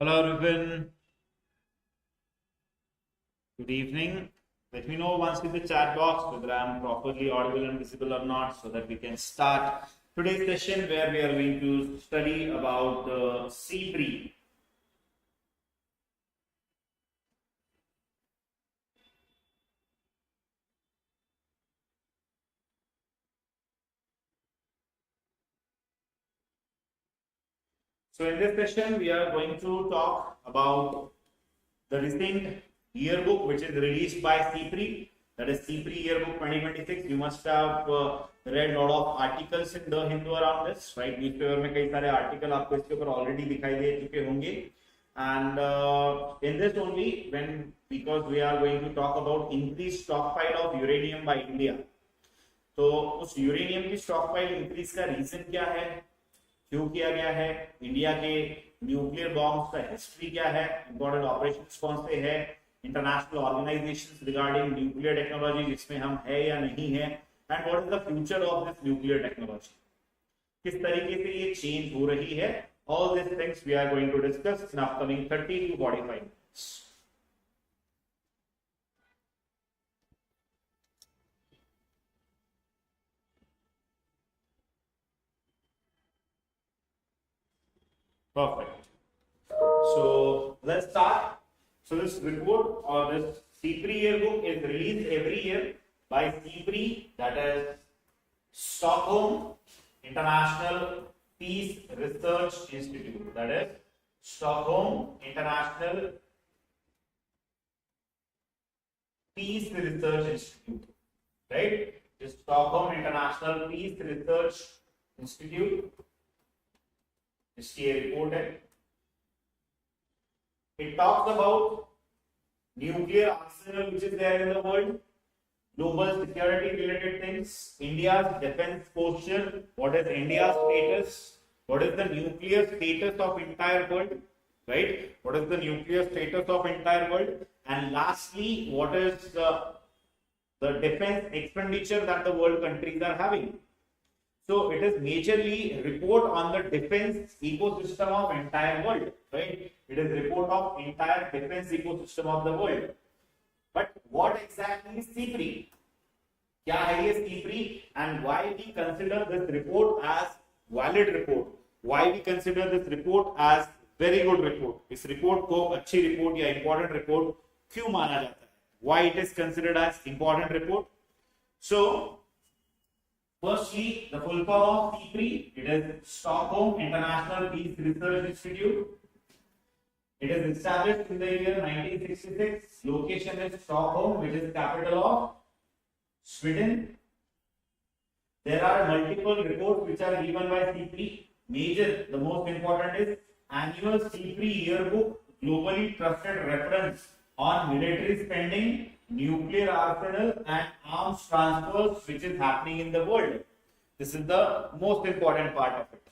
Hello everyone, good evening. Let me know once in the chat box whether I am properly audible and visible or not so that we can start today's session where we are going to study about the SIPRI. So in this session we are going to talk about the recent yearbook which is released by SIPRI, that is SIPRI Yearbook 2026. You must have read a lot of articles in the Hindu around this, right? Newspaper में कई सारे article आपको इसके ऊपर already दिखाई दे चुके होंगे. And in this only, because we are going to talk about increased stockpile of uranium by India. तो उस यूरेनियम की स्टॉकपाइल इंक्रीज का रीजन क्या है, क्यों किया गया है, इंडिया के न्यूक्लियर बॉम्ब्स का हिस्ट्री क्या है, इंपॉर्टेंट ऑपरेशंस कौन से हैं, international organisations regarding nuclear technology जिसमें हम है या नहीं है, and what is the future of this nuclear technology, किस तरीके से ये चेंज हो रही है. All this things we are going to discuss in upcoming 30 to 45 minutes. Perfect. So let's start. So this report or this SIPRI Yearbook is released every year by SIPRI, that is Stockholm International Peace Research Institute. That is Stockholm International Peace Research Institute. Right? This Stockholm International Peace Research Institute. इसकी report है. It talks about nuclear arsenal which is there in the world, global security related things, India's defense posture, what is India's status, what is the nuclear status of entire world, right? What is the nuclear status of entire world, and lastly, what is the defense expenditure that the world countries are having. So it is majorly report on the defense ecosystem of entire world, right? It is report of entire defense ecosystem of the world. But what exactly is SIPRI? क्या है ये SIPRI, and why we consider this report as valid report? Why we consider this report as very good report? इस report को अच्छी report या important report क्यों माना जाता है? Why it is considered as important report? So firstly, the full form of SIPRI, it is Stockholm International Peace Research Institute. It is established in the year 1966. Location is Stockholm, which is capital of Sweden. There are multiple reports which are given by SIPRI. Major, the most important is Annual SIPRI Yearbook, globally trusted reference on military spending, nuclear arsenal and arms transfers which is happening in the world. This is the most important part of it.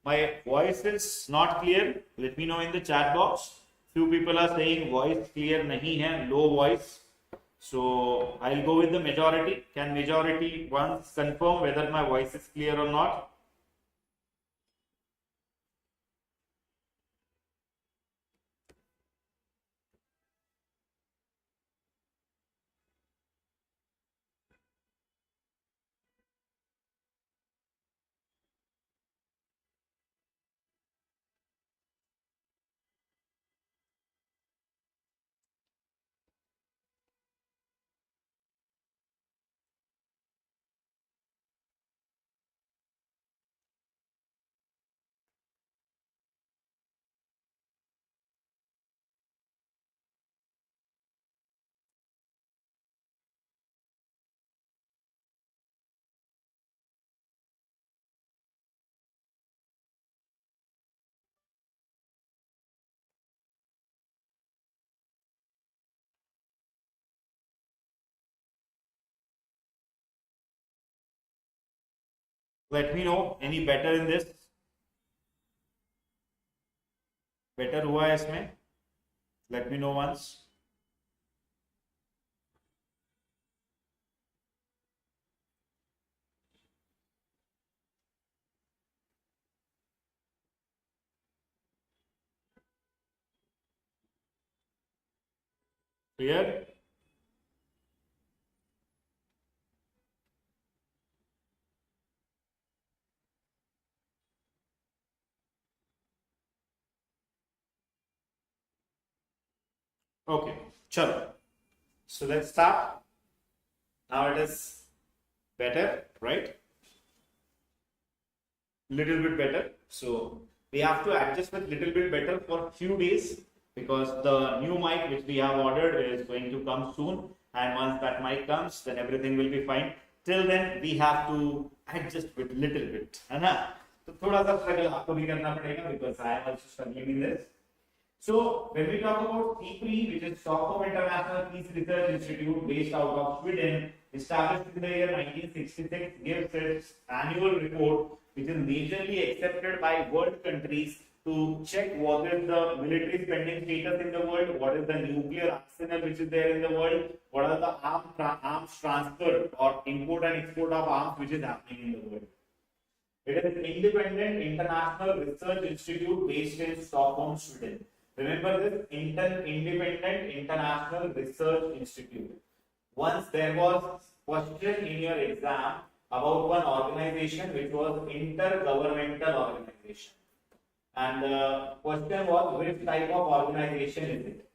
My voice is not clear. Let me know in the chat box. Few people are saying voice clear nahi hai, low voice. So I'll go with the majority. Can majority once confirm whether my voice is clear or not? Let me know any better in this. Better हुआ है इसमें? Let me know once. Clear? Okay, chalo. So let's start. Now it is better, right? Little bit better. So we have to adjust with little bit better for few days because the new mic which we have ordered is going to come soon, and once that mic comes, then everything will be fine. Till then, we have to adjust with little bit, है ना? तो थोड़ा सा struggle आपको भी करना पड़ेगा because I am also struggling in this. So when we talk about SIPRI, which is Stockholm International Peace Research Institute based out of Sweden, established in the year 1966, gives its annual report, which is majorly accepted by world countries to check what is the military spending status in the world, what is the nuclear arsenal which is there in the world, what are the arms transfer or import and export of arms which is happening in the world. It is an independent international research institute based in Stockholm, Sweden. Remember this, independent international research institute. Once there was question in your exam about one organization which was intergovernmental organization, and the question was which type of organization is it.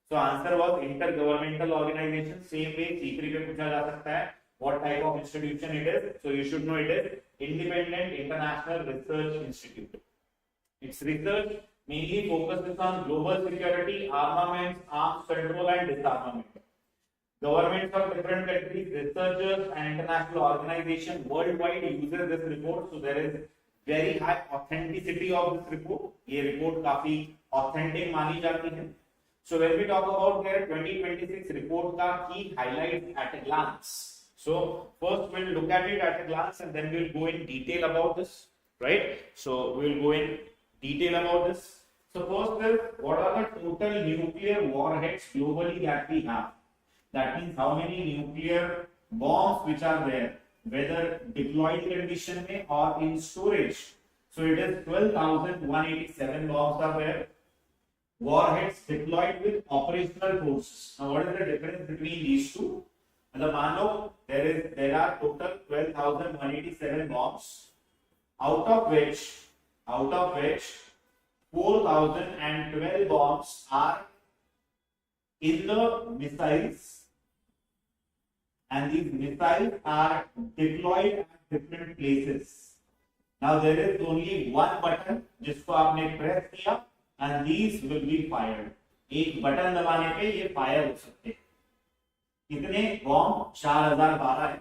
So answer was intergovernmental organization. Same way SIPRI पे पूछा जा सकता है what type of institution it is. So you should know it is Independent International Research Institute. Its research mainly focuses on global security, armaments, arms control and disarmament. Governments of different countries, researchers and international organizations worldwide uses this report. So there is very high authenticity of this report. ये report काफी authentic मानी जाती है. So when we talk about their 2026 report का key highlights at a glance. So first we'll look at it at a glance and then we'll go in detail about this, right? So we'll go in detail about this. So first is what are the total nuclear warheads globally that we have? That means how many nuclear bombs which are there, whether deployed condition में or in storage. So it is 12,187 bombs are there. Warheads deployed with operational forces. Now what is the difference between these two? मतलब मान लो there are total 12,187 bombs, out of which 4,012 bombs are in the missiles, and these missiles are deployed at different places. Now there is only one button जिसको आपने press किया and these will be fired. एक button दबाने पे ये fire हो सकते हैं. कितने बॉम्ब 4012 है.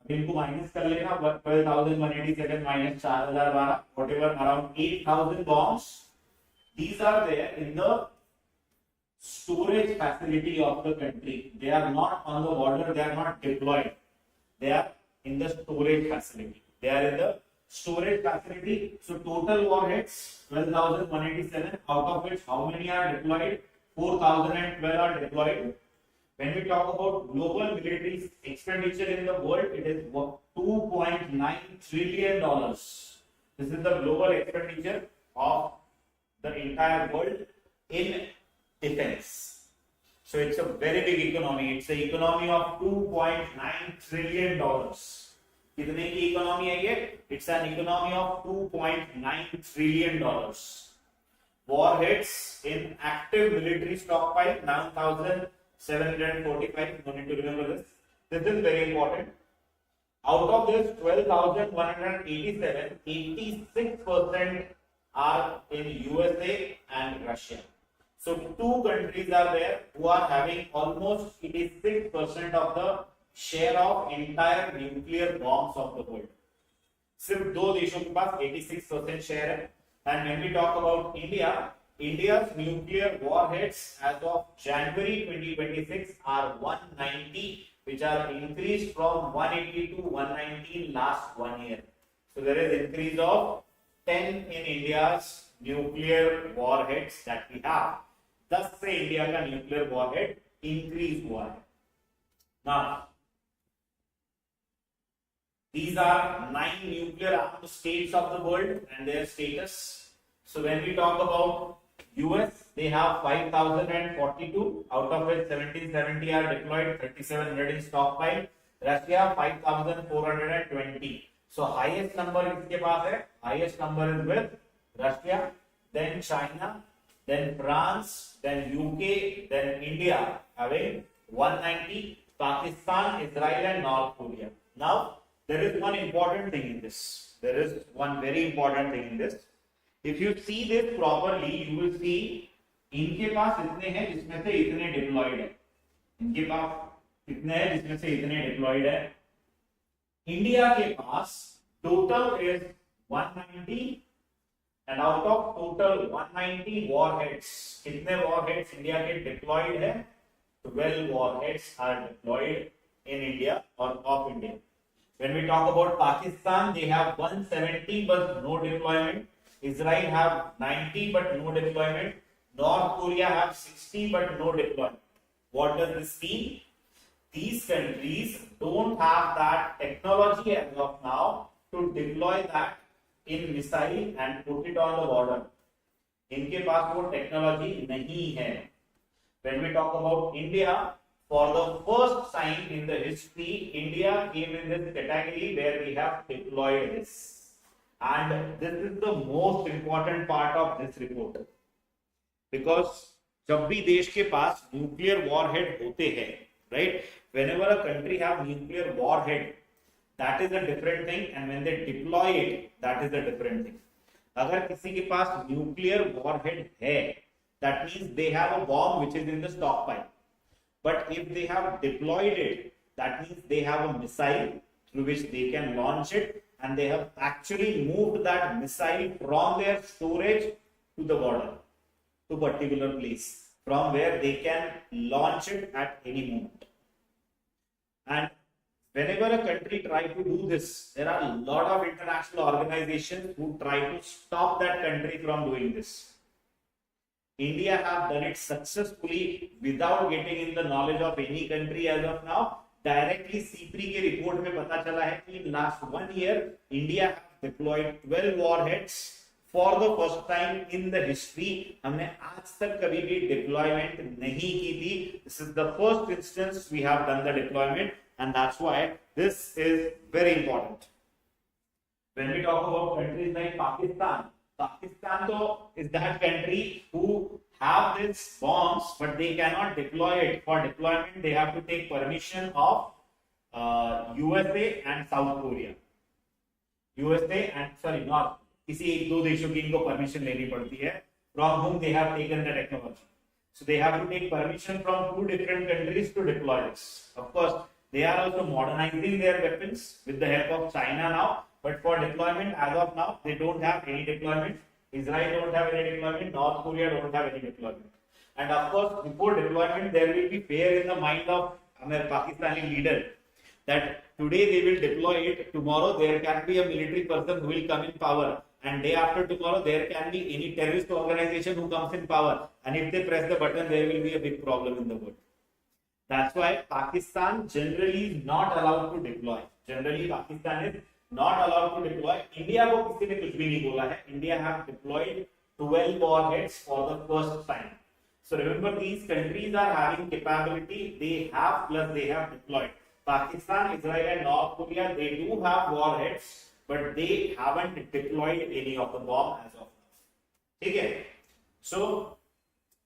अब इनको माइनस कर लेना. 12,187 minus 4012, whatever, around 8,000 bombs. These are there in the storage facility of the country. They are not on the border. They are not deployed. They are in the storage facility. They are in the storage facility. So total warheads 12,187, out of which how many are deployed? 4,012 are deployed. When we talk about global military expenditure in the world, it is $2.9 trillion. This is the global expenditure of the entire world in defense. So it's a very big economy. It's an economy of $2.9 trillion. कितने की economy है ये? It's an economy of $2.9 trillion. Warheads in active military stockpile 9,745. No need to remember this. This is very important. Out of this 12,187, 86% are in USA and Russia. So two countries are there who are having almost 86% of the share of entire nuclear bombs of the world. सिर्फ दो देशों के पास 86% share है. And when we talk about India, India's nuclear warheads as of January 2026 are 190, which are increased from 180 to 119 last 1 year. So there is increase of 10 in India's nuclear warheads that we have. Thus से India का nuclear warhead increase हुआ है. Now these are 9 nuclear armed states of the world and their status. So when we talk about US, they have 5,042, out of which 1770 are deployed, 3,700 is stockpile. Russia 5,420. So highest number इसके पास है, highest number is with Russia, then China, then France, then UK, then India having 190, Pakistan, Israel and North Korea. Now there is one important thing in this. There is one very important thing in this. If you see this properly, you will see इनके पास इतने हैं जिसमें से इतने diploid है. इनके पास कितने हैं जिसमें से इतने डिप्लॉयड है. इंडिया के पास total is 190 and out of total 190 warheads, कितने warheads इंडिया के deployed है? 12 warheads are deployed in India or of India. When we talk about Pakistan, they have 170 but no deployment. Israel have 90 but no deployment. North Korea have 60 but no deployment. What does this mean? These countries don't have that technology as of now to deploy that in missile and put it on the border. इनके पास वो technology नहीं है. When we talk about India, for the first time in the history, India came in this category where we have deployed this, and this is the most important part of this report, because जब भी देश के पास nuclear warhead होते हैं, right? Whenever a country have nuclear warhead, that is a different thing, and when they deploy it, that is a different thing. अगर किसी के पास nuclear warhead है, that means they have a bomb which is in the stockpile. But if they have deployed it, that means they have a missile through which they can launch it, and they have actually moved that missile from their storage to the border, to a particular place, from where they can launch it at any moment. And whenever a country tries to do this, there are a lot of international organizations who try to stop that country from doing this. India have done it successfully without getting in the knowledge of any country as of now. Directly SIPRI के report में पता चला है कि in last 1 year India have deployed 12 warheads for the first time in the history. हमने आज तक कभी भी deployment नहीं की थी. This is the first instance we have done the deployment, and that's why this is very important. When we talk about countries like Pakistan, Pakistan is that country who have these bombs, but they cannot deploy it. For deployment, they have to take permission of USA and South Korea. USA and North. किसी एक दो देशों की इनको permission लेनी पड़ती है, from whom they have taken the technology. So they have to take permission from 2 different countries to deploy this. Of course, they are also modernizing their weapons with the help of China now, but for deployment as of now, they don't have any deployment. Israel don't have any deployment. North Korea don't have any deployment. And of course, before deployment, there will be fear in the mind of Pakistani leader that today they will deploy it, tomorrow there can be a military person who will come in power, and day after tomorrow there can be any terrorist organization who comes in power, and if they press the button there will be a big problem in the world. That's why Pakistan generally is not allowed to deploy. Generally Pakistan is not allowed to deploy. India को किसी ने कुछ भी नहीं बोला है. India have deployed 12 warheads for the first time. So remember, these countries are having capability, they have plus they have deployed. Pakistan, Israel and North Korea, they do have warheads, but they haven't deployed any of the bomb as of now. Okay? So,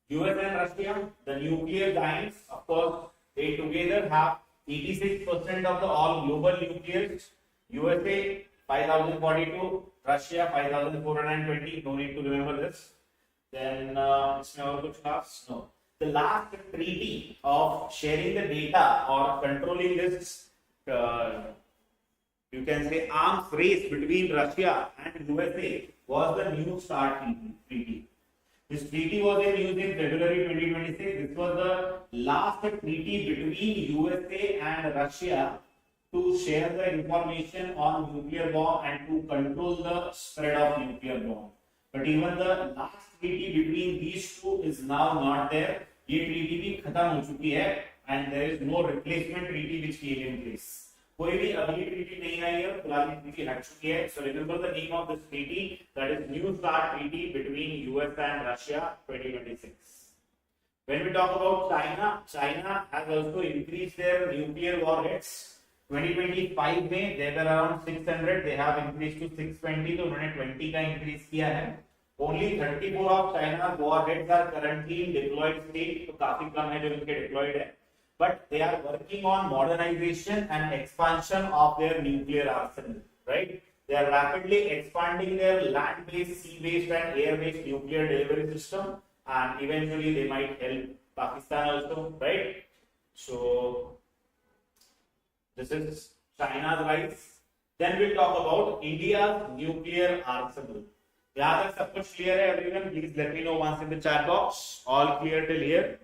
US and Russia, the nuclear giants, of course, they together have 86% of the all global nuclears. USA 5,042, Russia 5,420. No need to remember this. Then, इसमें और कुछ खास? No. The last treaty of sharing the data or controlling this, you can say, arms race between Russia and USA was the New START treaty. This treaty was in use in February 2026. This was the last treaty between USA and Russia to share the information on nuclear bomb and to control the spread of nuclear bomb. But even the last treaty between these two is now not there. ये treaty भी खत्म हो चुकी है, and there is no replacement treaty which came in place. कोई भी अगली treaty नहीं आई है, पुरानी ट्रीटी हट चुकी है. So remember the name of this treaty, that is New START Treaty between US and Russia 2026. When we talk about China, China has also increased their nuclear warheads. 2025 में they were around 600, they have increased to 620, तो उन्होंने 20 का increase किया है. Only 34 of China's warheads are currently in deployed state, तो काफी कम है जो इनके deployed है. But they are working on modernization and expansion of their nuclear arsenal, right? They are rapidly expanding their land-based, sea-based and air-based nuclear delivery system, and eventually they might help Pakistan also, right? So this is China's rise. Then we'll talk about India's nuclear arsenal. यहाँ तक सब कुछ clear है everyone? Please let me know once in the chat box. All clear till here?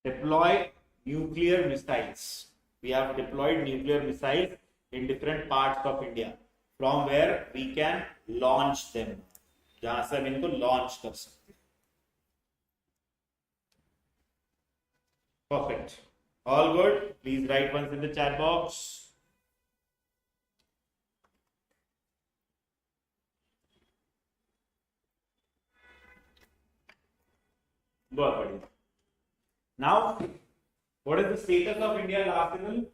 Deploy nuclear missiles. We have deployed nuclear missiles in different parts of India, from where we can launch them. जहां से हम इनको launch कर सकते हैं. Perfect. All good. Please write once in the chat box. बहुत बढ़िया. Now, what is the status of India's arsenal?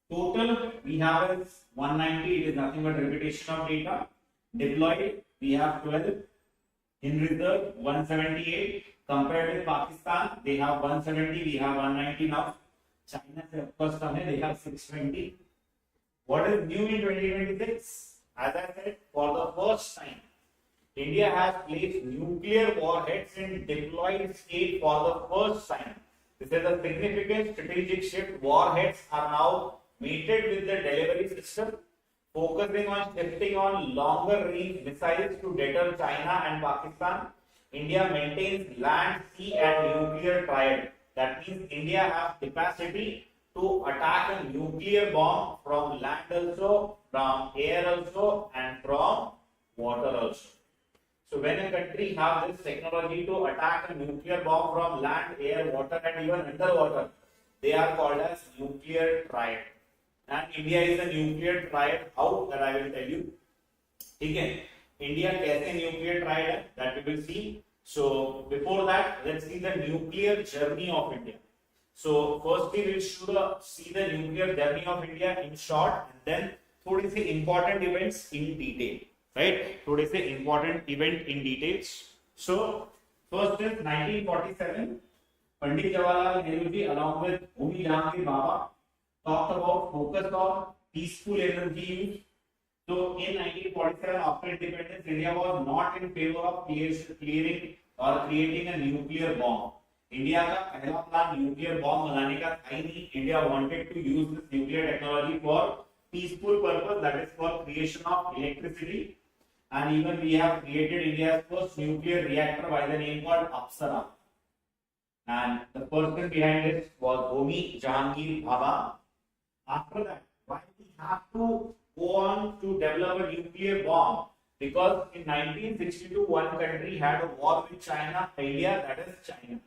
Total we have is 190. It is nothing but repetition of data. Deployed we have 12. In reserve 178. Compared with Pakistan, they have 170. We have 190 now. China से of course कम है. They have 620. What is new in 2026? As I said, for the first time, India has placed nuclear warheads in deployed state for the first time. This is a significant strategic shift. Warheads are now mated with the delivery system, focusing on shifting on longer range missiles to deter China and Pakistan. India maintains land, sea and nuclear triad. That means India has capacity to attack a nuclear bomb from land also, from air also and from water also. So when a country has this technology to attack a nuclear bomb from land, air, water and even underwater, they are called as nuclear triad. And India is a nuclear triad. How? That I will tell you. ठीक है? India कैसे nuclear triad है? That we will see. So before that, let's see the nuclear journey of India. So firstly, we should see the nuclear journey of India in short, and then थोड़ी सी important events in detail. Right? थोड़े से important event in details. So first is 1947. Pandit Jawaharlal Nehru ji along with Homi Jahangir Baba talked about focus on peaceful energy use. So in 1947, after independence, India was not in favor of clearing or creating a nuclear bomb. India का पहला plan nuclear bomb बनाने का था ही नहीं. India wanted to use this nuclear technology for peaceful purpose, that is for creation of electricity. And even we have created India's first nuclear reactor by the name called Apsara. And the person behind it was Homi Jahangir Baba. After that, why we have to go on to develop a nuclear bomb? Because in 1962, one country had a war with China, India, that is China.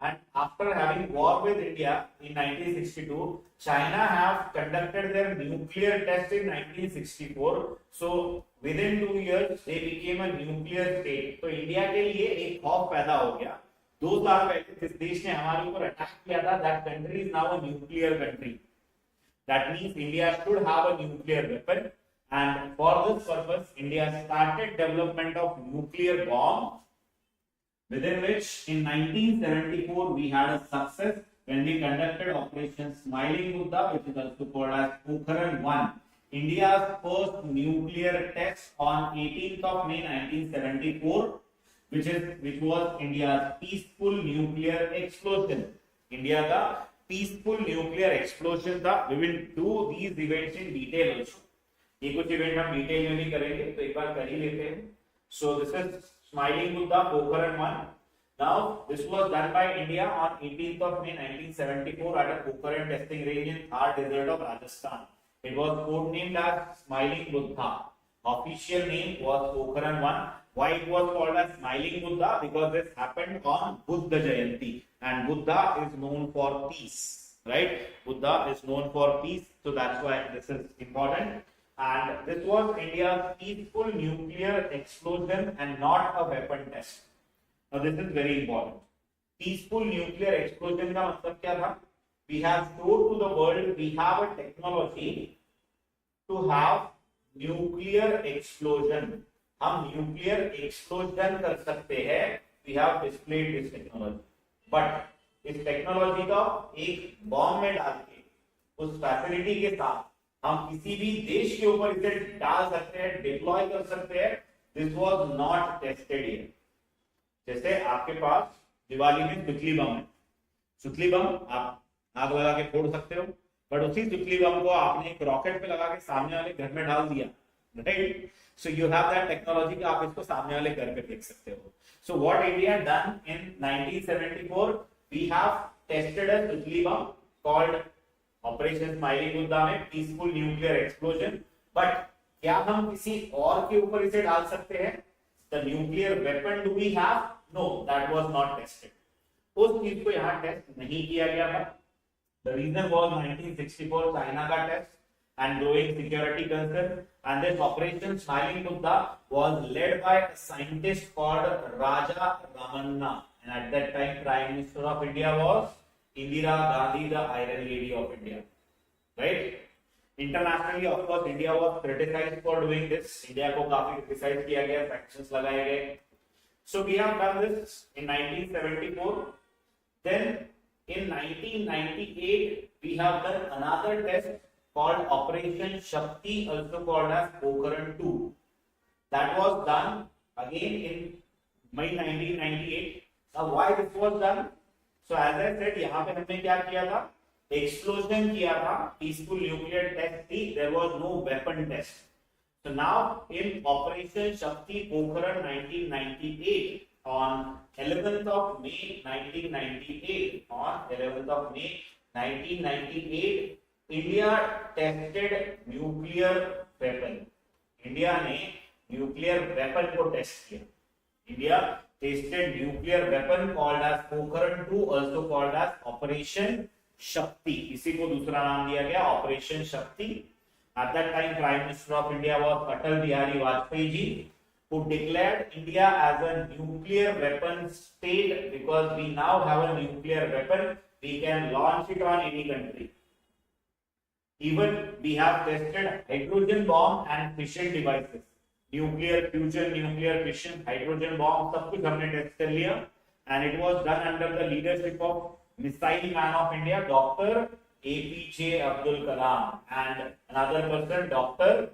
And after having war with India in 1962, China have conducted their nuclear test in 1964. So within 2 years, they became a nuclear state. तो India के लिए एक खौफ पैदा हो गया. 2 साल पहले जिस देश ने हमारे ऊपर अटैक किया था, that country is now a nuclear country. That means India should have a nuclear weapon. And for this purpose, India started development of nuclear bomb, within which in 1974 we had a success when we conducted Operation Smiling Buddha, which is also called as Pokhran 1. India's first nuclear test on 18th of May 1974, which was India's peaceful nuclear explosion. India का peaceful nuclear explosion था. We will do these events in detail also. ये कुछ event हम detail में भी करेंगे, तो एक बार कर ही लेते हैं. So this is Smiling Buddha, Pokhran 1. Now, this was done by India on 18th of May 1974 at a Pokhran testing range in Thar desert of Rajasthan. It was codenamed as Smiling Buddha. Official name was Pokhran 1. Why it was called as Smiling Buddha? Because this happened on Buddha Jayanti, and Buddha is known for peace, right? Buddha is known for peace, so that's why this is important. And this was India's peaceful nuclear explosion and not a weapon test. Now this is very important. Peaceful nuclear explosion का मतलब क्या था? We have showed to the world we have a technology to have nuclear explosion. हम nuclear explosion कर सकते हैं. We have displayed this technology. But इस technology का एक बॉम्ब में डाल के उस फैसिलिटी के साथ हम किसी भी देश के ऊपर इसे डाल सकते हैं, डिप्लॉय कर सकते हैं. This was not tested yet. जैसे आपके पास दिवाली में सुतली बम है. सुतली बम आप आग लगा के फोड़ सकते हो, बट उसी सुतली बम को आपने एक रॉकेट पे लगा के सामने वाले घर में डाल दिया, right? So you have that technology कि आप इसको सामने वाले घर पे देख सकते हो. So what India done in 1974, we have tested a suitli bomb called Operation Smiling Buddha में peaceful nuclear explosion. But क्या हम किसी और के ऊपर इसे डाल सकते हैं? The nuclear weapon do we have? No, that was not tested. उस चीज को यहाँ टेस्ट नहीं किया गया था. The reason was 1964 चाइना का test and growing security concern, and this Operation Smiling Buddha was led by a scientist called Raja Ramanna, and at that time Prime Minister of India was Indira Gandhi, the Iron Lady of India, right? Internationally, of course, India was criticized for doing this. India को काफी criticize किया गया, sanctions लगाए गए. So we have done this in 1974. Then in 1998 we have done another test called Operation Shakti, also called as Pokhran 2. That was done again in May 1998. Now why this was done? So as I said, यहाँ पे हमने क्या किया था? Explosion किया था, peaceful nuclear test थी, there was no weapon test. So now in Operation Shakti Pokhran 1998, on 11th of May 1998, on 11th of May 1998, India tested nuclear weapon. India ने न्यूक्लियर वेपन को टेस्ट किया. India tested nuclear weapon called as Pokhran 2, also called as operation Shakti. इसी को दूसरा नाम दिया गया, operation Shakti. At that time prime minister of India was Atal Bihari Vajpayee ji, who declared India as a nuclear weapon state, because we now have a nuclear weapon, we can launch it on any country. Even we have tested hydrogen bomb and fission devices, nuclear fusion, nuclear fission, hydrogen bomb, सब कुछ हमने test कर लिया. And it was done under the leadership of missile man of India, Dr. APJ Abdul Kalam, and another person, Dr.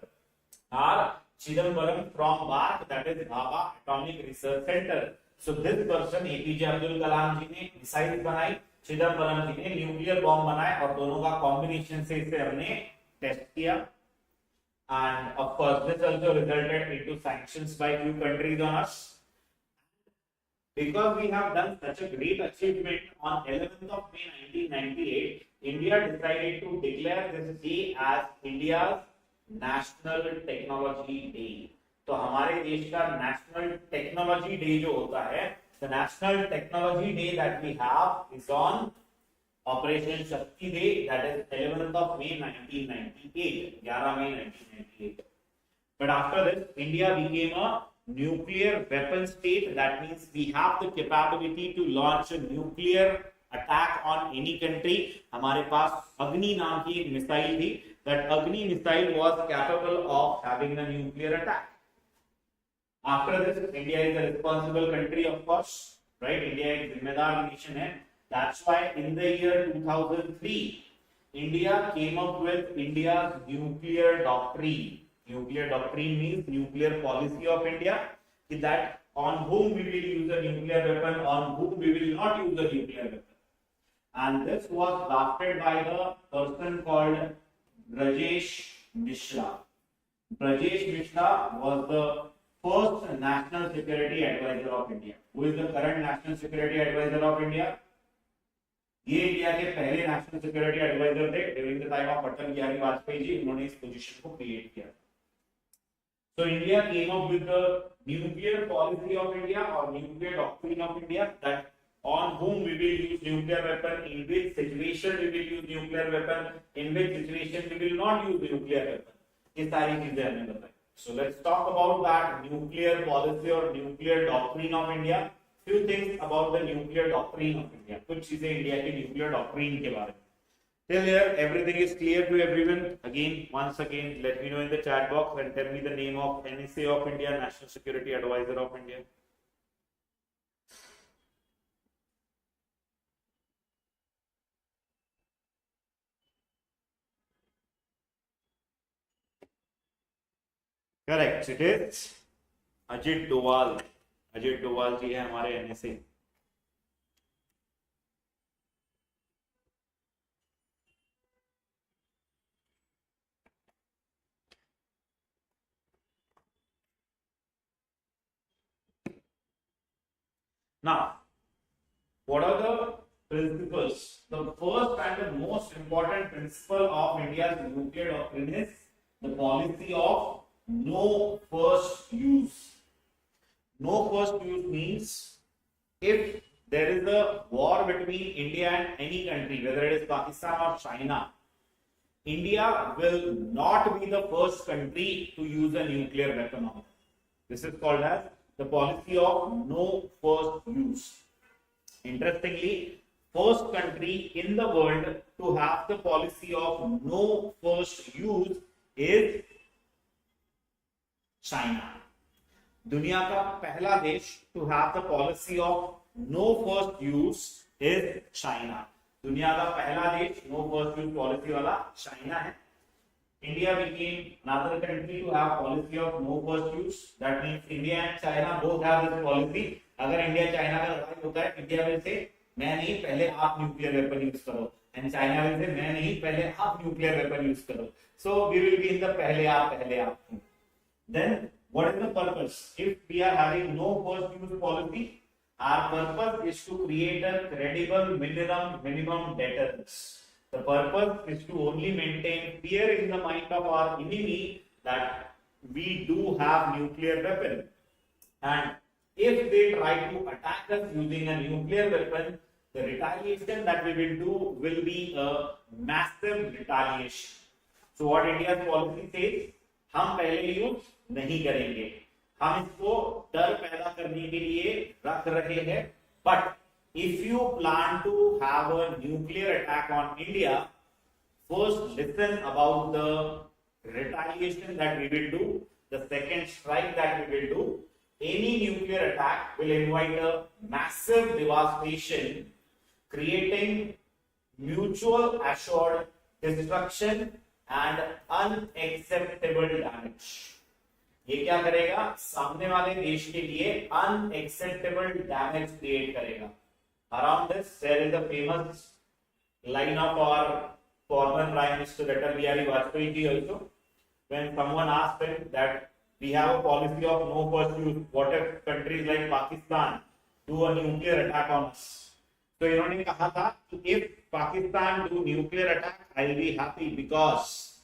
R. Chidambaram from BARC, that is Bhabha Atomic Research Center. So this person, APJ Abdul Kalam जी ने missile बनाई, चिदम्बरम जी ने nuclear bomb बनाए, और दोनों का combination से इसे हमने टेस्ट किया. And of course this also resulted into sanctions by few countries on us. Because we have done such a great achievement, on 11th of May 1998, India decided to declare this day as India's National Technology Day. तो हमारे देश का national technology day जो होता है, the national technology day that we have is on Operation Shakti Day, that is 11th of May 1998, 11 May 1998. But after this, India became a nuclear weapon state. That means we have the capability to launch a nuclear attack on any country. हमारे पास अग्नि नाम की एक missile थी. That Agni missile was capable of having a nuclear attack. After this, India is a responsible country, of course, right? India एक जिम्मेदार nation है. That's why in the year 2003, India came up with India's nuclear doctrine. Nuclear doctrine means nuclear policy of India. That on whom we will use a nuclear weapon, on whom we will not use a nuclear weapon. And this was drafted by the person called Brajesh Mishra. Brajesh Mishra was the first national security advisor of India? Who is the current national security advisor of India? ये India के पहले national security adviser थे during the time of अटल बिहारी वाजपेयी जी. उन्होंने इस position को create किया. So India came up with the nuclear policy of India or nuclear doctrine of India, that on whom we will use nuclear weapon, in which situation we will use nuclear weapon, in which situation we will not use nuclear weapon. ये सारी चीजें हमने बताई. So let's talk about that nuclear policy or nuclear doctrine of India. Few things about the nuclear doctrine of India. कुछ चीजें India के nuclear doctrine के बारे में. Till here, everything is clear to everyone. Once again, let me know in the chat box and tell me the name of NSA of India, National Security Advisor of India. Correct. It is Ajit Doval. Ajit Doval जी है हमारे NSA. Now, what are the principles? The first and the most important principle of India's nuclear doctrine is the policy of no first use. No first use means if there is a war between India and any country, whether it is Pakistan or China, India will not be the first country to use a nuclear weapon on it. This is called as the policy of no first use. Interestingly, first country in the world to have the policy of no first use is China. दुनिया का पहला देश to have the policy of no first use is China. दुनिया का पहला देश no first use policy वाला China है. India became another country to have policy of no first use. That means India and China both have this policy. अगर India China का लड़ाई होता है, इंडिया will say मैं नहीं, पहले आप न्यूक्लियर वेपन यूज करो, and China will say मैं नहीं, पहले आप न्यूक्लियर वेपन यूज करो. So we will be in the पहले आप. Then what is the purpose? If we are having no first use policy, our purpose is to create a credible minimum deterrence. The purpose is to only maintain fear in the mind of our enemy that we do have nuclear weapon, and if they try to attack us using a nuclear weapon, the retaliation that we will do will be a massive retaliation. So what India's policy says, हम पहले use नहीं करेंगे, हम इसको डर पैदा करने के लिए रख रहे हैं. But if you plan to have a nuclear attack on India, first listen about the retaliation that we will do, the second strike that we will do. Any nuclear attack will invite a massive devastation, creating mutual assured destruction and unacceptable damage. ये क्या करेगा? सामने वाले देश के लिए unacceptable damage create करेगा. Around this, there is a famous line of our former Prime Minister Atal Bihari Vajpayee also, when someone asked him that we have a policy of no first use, what if countries like Pakistan do a nuclear attack on us? तो इन्होंने कहा था कि if Pakistan do nuclear attack, I will be happy because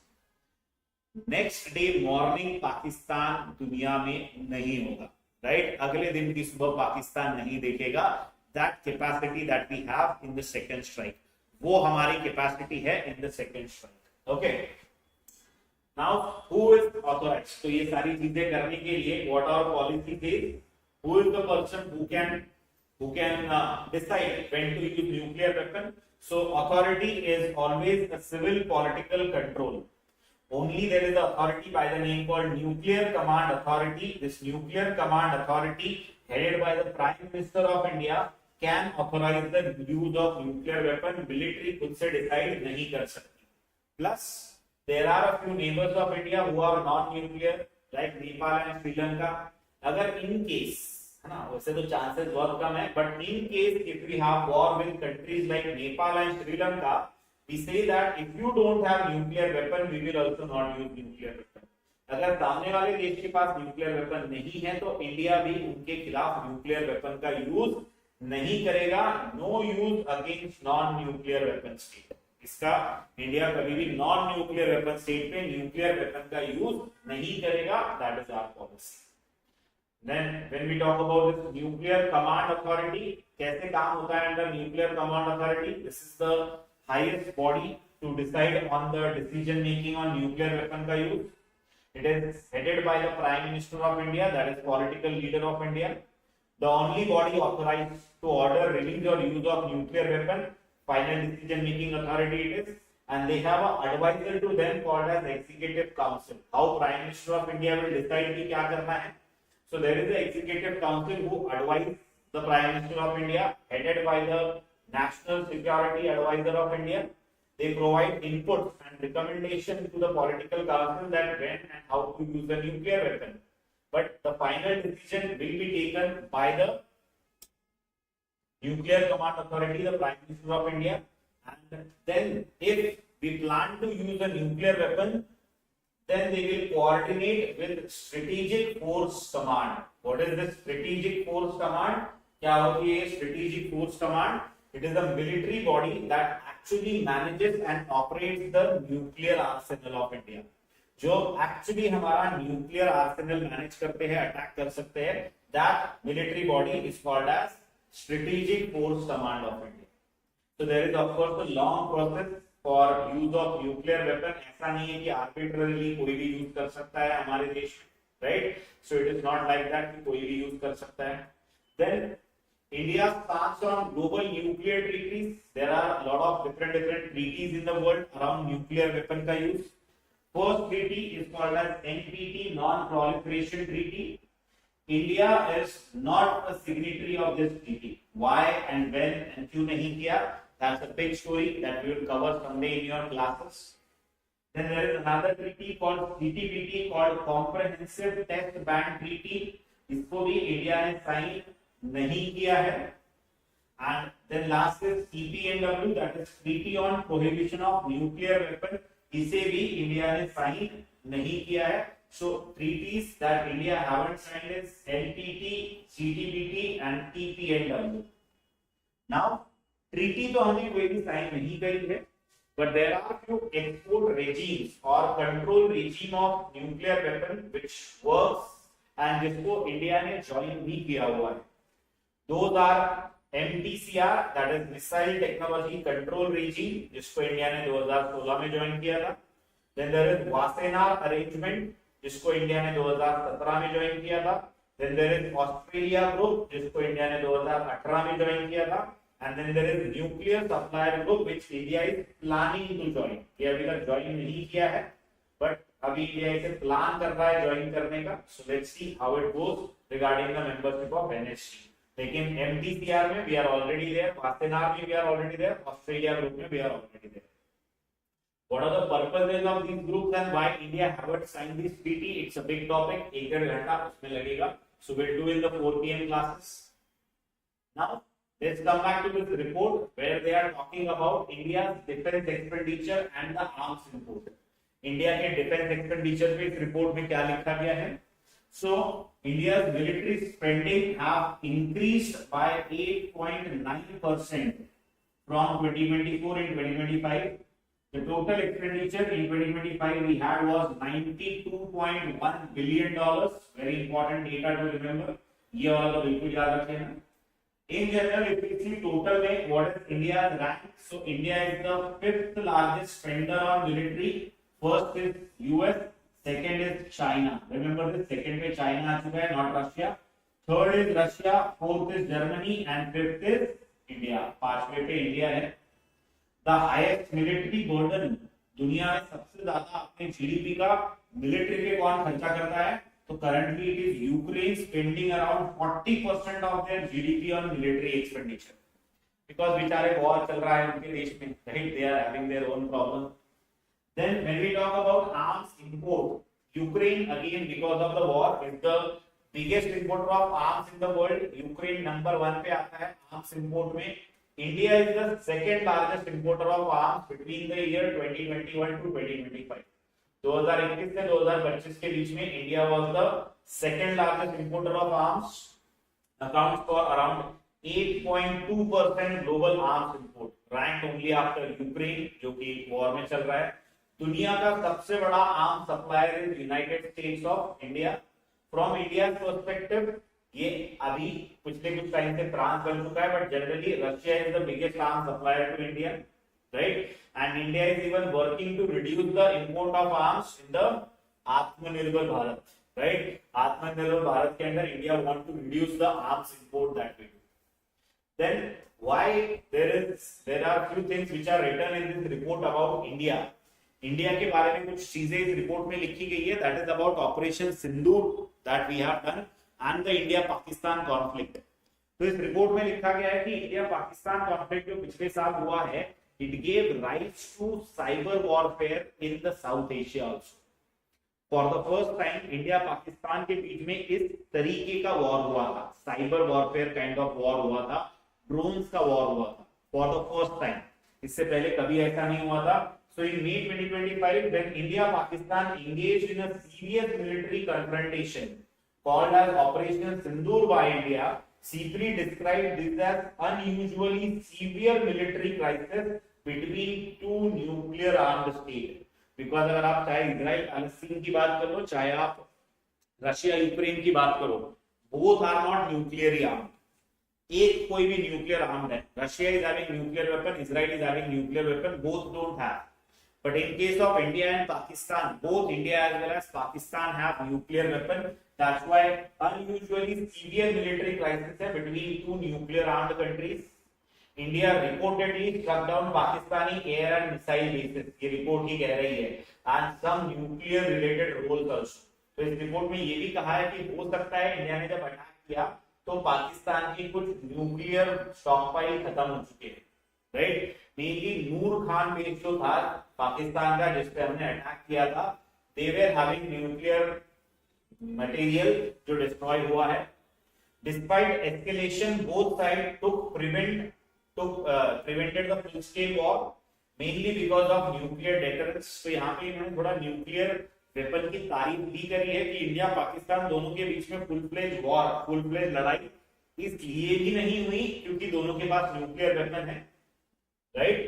next day morning Pakistan दुनिया में नहीं होगा, right? अगले दिन की सुबह पाकिस्तान नहीं देखेगा. That capacity that we have in the second strike, वो हमारी capacity है in the second strike. Okay. Now, who is authorized? तो ये सारी चीजें करने के लिए what our policy says, who is the person who can decide when to use nuclear weapon? So authority is always a civil political control. Only there is an authority by the name called Nuclear Command Authority. This Nuclear Command Authority, headed by the Prime Minister of India, can authorize the use of nuclear weapon. Military खुद से decide नहीं कर सकती. Plus, there are a few neighbors of India who are non-nuclear, like Nepal and Sri Lanka. अगर in case, है ना, वैसे तो chances बहुत कम है, but in case if we have war with countries like Nepal and Sri Lanka, we say that if you don't have nuclear weapon, we will also not use nuclear weapon. अगर सामने वाले देश के पास nuclear weapon नहीं है तो India भी उनके खिलाफ न्यूक्लियर वेपन का यूज नहीं करेगा। No use against non nuclear weapon state, इसका इंडिया कभी भी नॉन न्यूक्लियर वेपन स्टेट पे न्यूक्लियर वेपन का यूज नहीं करेगा। That is our policy. Then when we talk about this nuclear command authority, कैसे काम होता है under nuclear command authority? This is the highest body to decide on the decision making on nuclear weapon का use. It is headed by the Prime Minister of India, that is political leader of India. The only body authorized to order release or use of nuclear weapon, final decision making authority it is, and they have an advisor to them called as Executive Council. How Prime Minister of India will decide कि क्या करना है? So there is the Executive Council who advise the Prime Minister of India, headed by the National Security Advisor of India. They provide inputs and recommendations to the political council that when and how to use a nuclear weapon. But the final decision will be taken by the Nuclear Command Authority, the Prime Minister of India. And then if we plan to use a nuclear weapon, then they will coordinate with Strategic Force Command. What is this Strategic Force Command? क्या होती है Strategic Force Command? It is a military body that actually manages and operates the nuclear arsenal of India. जो actually हमारा nuclear arsenal manage करते हैं, attack कर सकते हैं, that military body is called as Strategic Force Command of India. So there is of course a long process for use of nuclear weapon. ऐसा नहीं है कि arbitrarily कोई भी use कर सकता है हमारे देश में, right? So it is not like that कि कोई भी use कर सकता है. Then India's stance on global nuclear treaties. There are a lot of different treaties in the world around nuclear weapon का use. First treaty is called as NPT, Non-Proliferation Treaty. India is not a signatory of this treaty. Why and when and क्यों नहीं किया? That's a big story that we will cover someday in your classes. Then there is another treaty called CTBT, called Comprehensive Test Ban Treaty. इसको भी India ने sign नहीं किया है. And then last is CPNW, that is Treaty on Prohibition of Nuclear Weapon. इसे भी India ने sign नहीं किया है. So treaties that India haven't signed is NPT, CTBT and TPNW. Now treaty तो हमने कोई भी साइन नहीं करी है, but there are few export regimes or control regime of nuclear weapon which works and जिसको इंडिया ने ज्वाइन भी किया हुआ है. Those are MTCR, that is Missile Technology Control Regime, जिसको इंडिया ने 2016 में ज्वाइन किया था. Then there is Wassenaar Arrangement, जिसको इंडिया ने 2017 में ज्वाइन किया था. Then there is Australia Group, जिसको इंडिया ने 2018 में ज्वाइन किया था. And then there is Nuclear Supplier Group, which India is planning to join. ये अभी तक ज्वाइन नहीं किया है, but अभी इंडिया इसे प्लान कर रहा है ज्वाइन करने का. So let's see how it goes regarding the membership of NSC. लेकिन MTCR में we are already there, Wassenaar में we are already there, Australia Group में we are already there. What are the purposes of these groups and why India haven't signed this treaty? It's a big topic. एक डेढ़ घंटा उसमें लगेगा. So we'll do in the 4 PM classes. Now let's come back to this report where they are talking about India's defense expenditure and the arms import. India के defense expenditure पे इस report में क्या लिखा गया है? So India's military spending have increased by 8.9% from 2024 in 2025. The total expenditure in 2025 we had was $92.1 billion. Very important data to remember. ये वाला तो बिल्कुल याद रखना. In general, if you see total में what is India's rank? So India is the 5th largest spender on military. First is US, second is China. Remember this, second पे China आ चुका है, not Russia. Third is Russia, fourth is Germany and fifth is India. पांचवे पे India है. The highest military burden, दुनिया में सबसे ज्यादा अपने जीडीपी का मिलिट्री पे कौन खर्चा करता है? तो currently it is Ukraine spending around 40% of their GDP on military expenditure. Because बेचारे war चल रहा है उनके देश में, right? They are having their own problem. Then when we talk about arms import, Ukraine again because of the war is the biggest importer of arms in the world. Ukraine number 1 पे आता है arms import में. India is the second largest importer of arms between the year 2021 to 2025. 2021 से 2025 के बीच में India was the second largest importer of arms, accounts for around 8.2% global arms import, rank only after Ukraine जो कि war में चल रहा है। दुनिया का सबसे बड़ा arm supplier is United states of India. From India perspective ये अभी पिछले कुछ टाइम से फ्रांस बन चुका है, but generally Russia is the biggest arm supplier to India, right? And India is even working to reduce the import of arms in the Atmanirbhar Bharat, right? Atmanirbhar Bharat के अंदर India want to reduce the arms import that way. Then why there are few things which are written in this report about India. India के बारे में कुछ चीजें इस report में लिखी गई है, that is about operation Sindoor that we have done and the India Pakistan conflict. तो इस रिपोर्ट में लिखा गया है कि इंडिया पाकिस्तान कॉन्फ्लिक्ट जो पिछले साल हुआ है, it gave rise to cyber warfare in the South Asia also. For the first time India Pakistan के बीच में इस तरीके का वॉर हुआ था, cyber warfare kind of war हुआ था, ड्रोन्स का वॉर हुआ था फॉर द फर्स्ट टाइम। इससे पहले कभी ऐसा नहीं हुआ था। So in May 2025, when India Pakistan engaged in a serious military confrontation called as Operation Sindoor by India, SIPRI described this as unusually severe military crisis between two nuclear armed states. Because अगर आप चाहे Israel Palestine की बात करो, चाहे आप Russia Ukraine की बात करो, both are not nuclearly armed. एक कोई भी न्यूक्लियर आर्म्ड है, Russia is having nuclear weapon, Israel is having nuclear weapon, both don't have. But in case of India and Pakistan, both India as well as Pakistan have nuclear weapon. That's why unusually severe military crisis है between two nuclear armed countries. India reportedly struck down Pakistani air and missile bases. ये report ही कह रही है, and some nuclear related roles also. तो इस report में ये भी कहा है कि हो सकता है इंडिया ने जब अटैक किया तो पाकिस्तान की कुछ न्यूक्लियर स्टॉकपाइल खत्म हो चुके हैं, राइट? मेनली नूर खान बेस जो था पाकिस्तान का जिस पे हमने अटैक किया था, दे वर हैविंग न्यूक्लियर मटेरियल जो डिस्ट्रॉय हुआ है। Despite escalation both side prevented the full scale war mainly because of nuclear deterrence। तो यहाँ पे इन्होंने थोड़ा न्यूक्लियर वेपन की तारीफ भी करी है कि इंडिया पाकिस्तान दोनों के बीच में full fledge war, full fledge लड़ाई इसलिए भी नहीं हुई क्योंकि दोनों के पास न्यूक्लियर वेपन है, right?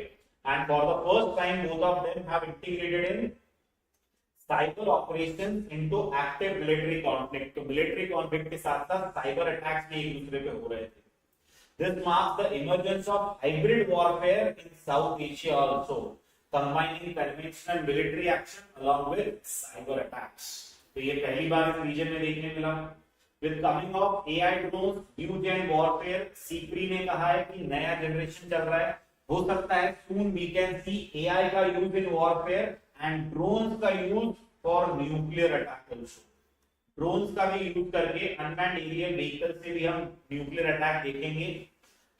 And for the first time both of them have integrated in cyber operations into active military conflict। तो military conflict के साथ साथ cyber attacks भी एक दूसरे पे हो रहे थे। This marks the emergence of hybrid warfare in South Asia also, combining conventional military action along with cyber attacks। तो ये पहली बार इस रीजन में देखने मिला। With coming of AI drones, new gen warfare, SIPRI ने कहा है कि नया जनरेशन चल रहा है, हो सकता है soon we can see AI का use in warfare and drones का use for nuclear attack also. Drones का भी यूज करके अनमैन्ड एरियल व्हीकल से भी हम न्यूक्लियर अटैक देखेंगे।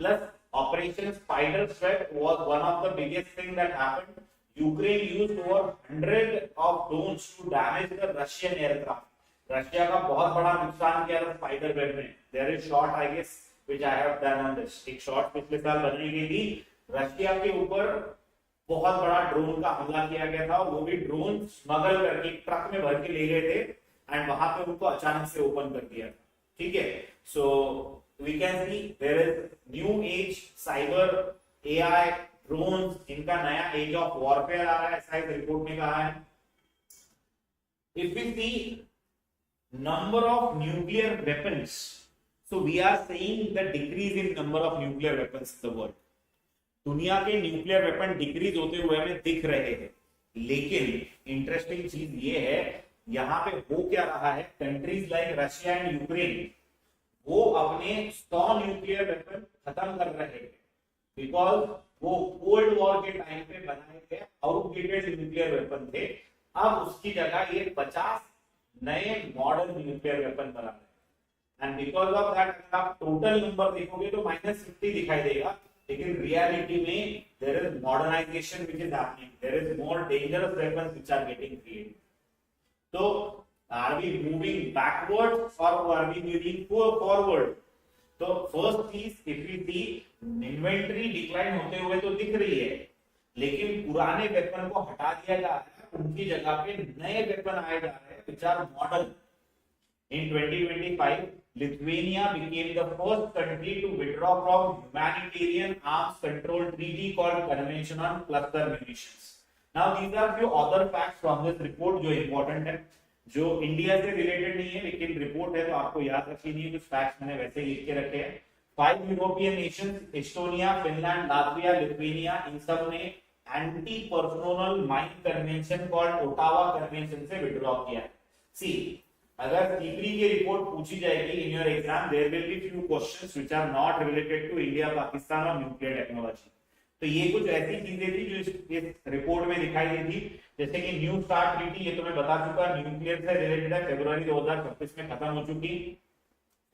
Plus operation spider threat was one of the biggest thing that happened. Ukraine used over 100 of drones to damage the Russian aircraft. Russia का बहुत बड़ा नुकसान किया था स्पाइडर वेब में। There is shot I guess which I have done on this. एक shot पिछले साल बनाई गई थी, रशिया के ऊपर बहुत बड़ा ड्रोन का हमला किया गया था, वो भी ड्रोन स्मगल करके ट्रक में भर के ले गए थे एंड वहां पे उनको अचानक से ओपन कर दिया था, ठीक है? So we can see there is new age cyber, AI, drones, इनका नया एज ऑफ वॉरफेयर आ रहा है, ऐसा इस रिपोर्ट में कहा है। If we see number of nuclear weapons, so we are saying the decrease in number of nuclear weapons in the world. दुनिया के न्यूक्लियर वेपन डिक्रीज होते हुए हमें दिख रहे हैं, लेकिन इंटरेस्टिंग चीज ये है यहाँ पे हो क्या रहा है, countries like Russia and Ukraine वो अपने 100 न्यूक्लियर वेपन खत्म कर रहे हैं बिकॉज वो कोल्ड वॉर के टाइम पे बनाए गए आउटडेटेड न्यूक्लियर वेपन थे। अब उसकी जगह ये 50 नए मॉडर्न न्यूक्लियर वेपन बना रहे हैं एंड बिकॉज ऑफ दैट अगर आप टोटल नंबर देखोगे तो -50 दिखाई देगा, लेकिन रियलिटी में there is modernization which is happening, there is more dangerous weapons which are getting created। So are we moving backwards or are we moving forward? तो first चीज if we see inventory decline होते हुए तो दिख रही है, लेकिन पुराने वेपन को हटा दिया जा रहा है उनकी जगह पे नए वेपन आए जा रहे हैं which are modern. In 2025, Lithuania became the first country to withdraw from humanitarian arms control treaty called Convention on Cluster Munitions. Now, these are few other facts from this report जो important है, जो India से related नहीं है लेकिन report है तो आपको याद रखनी है। कुछ फैक्ट्स मैंने वैसे लिख के रखे हैं। 5 European nations, Estonia, Finland, Latvia, Lithuania, इन सब ने anti personnel mine convention called Ottawa convention से विड्रॉ किया है। सी, अगर सीपरी की रिपोर्ट पूछी जाएगी in your exam, there will be few questions which are not related to India, Pakistan और न्यूक्लियर टेक्नोलॉजी। तो ये कुछ ऐसी चीजें थी जो इस रिपोर्ट में दिखाई दी थी, जैसे कि न्यू स्टार्ट ट्रीटी, ये तो मैं बता चुका, न्यूक्लियर से रिलेटेड है, फरवरी 2026 में खत्म हो चुकी,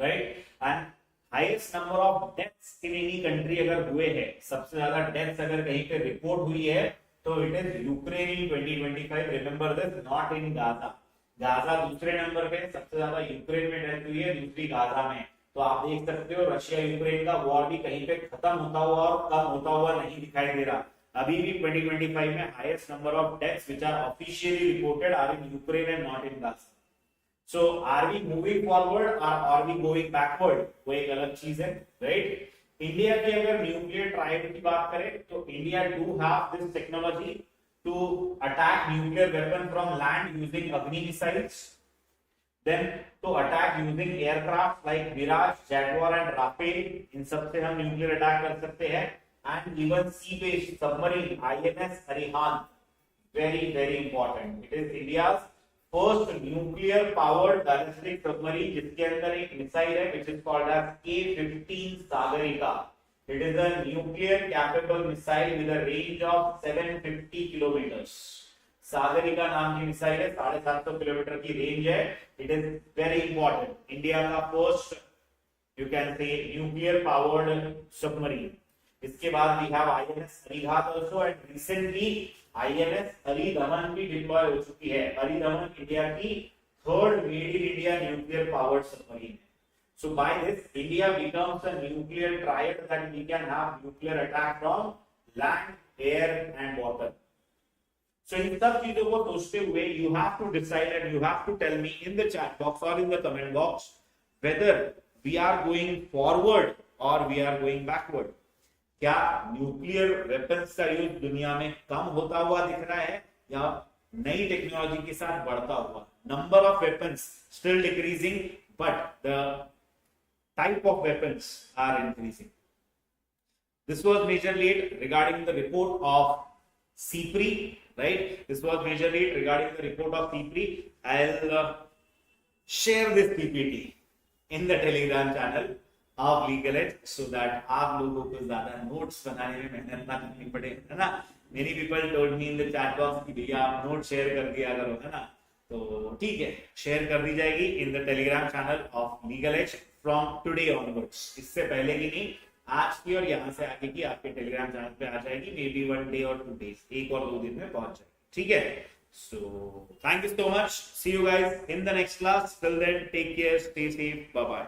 right. And highest number of deaths in any country अगर हुए हैं, सबसे ज्यादा डेथ्स अगर कहीं पे रिपोर्ट हुई है तो it is Ukraine in 2025। Remember this, not in Gaza. Gaza दूसरे नंबर पे, सबसे ज्यादा यूक्रेन में डेथ हुई है, दूसरी गाजा में। तो आप देख सकते हो रशिया यूक्रेन का वॉर भी कहीं पे खत्म होता हुआ और कम होता हुआ नहीं दिखाई दे रहा। अभी भी 2025 में highest number of deaths which are officially reported are in Ukraine and not in Gaza. So are we moving forward और आर वी गोइंग बैकवर्ड, वो एक अलग चीज है, राइट। इंडिया की अगर न्यूक्लियर ट्रायड की बात करें तो India do have this technology to attack nuclear weapon from land using Agni missiles, then to attack using aircraft like Mirage, Jaguar and Rafale, इन सब से हम न्यूक्लियर अटैक कर सकते हैं। and even sea based submarine INS Arihant, very important, it is India's first nuclear powered ballistic submarine जिसके अंदर एक missile है which is called as K-15 Sagarika। It is a nuclear capable missile with a range of 750 kilometers. Sagarika नाम की missile है, 750 kilometre की range है। It is very important. India का first you can say nuclear powered submarine. इसके बाद we have INS Arihant also, and recently INS Aridaman भी deploy हो चुकी है। अरिदमन इंडिया की third made in India nuclear powered submarine है। So by this, India becomes a nuclear triad that we can have nuclear attack from land, air and water. So इन सब चीजों को सोचते हुए you have to decide and you have to tell me in the chat box or in the comment box whether we are going forward or we are going backward. क्या nuclear weapons का use दुनिया में कम होता हुआ दिख रहा है या नई टेक्नोलॉजी के साथ बढ़ता हुआ? Number of weapons still decreasing but the type of weapons are increasing. This was majorly regarding the report of SIPRI, right? This was majorly regarding the report of SIPRI. I'll share this PPT in the Telegram channel of LegalEdge so that आप लोगों को ज्यादा notes बनाने में मेहनत ना करनी पड़े, है ना। Many people told me in the chat box कि भैया आप नोट शेयर कर दिया करो, है ना। तो ठीक है, शेयर कर दी जाएगी in the Telegram channel of LegalEdge from today onwards. इससे पहले की नहीं, आज की और यहाँ से आगे की आपके टेलीग्राम चैनल पे आ जाएगी, may be 1 day or 2 days, 1 और 2 दिन में पहुंच जाएगी, ठीक है। So thank you so much, see you guys in the next class, till then take care, stay safe, bye bye.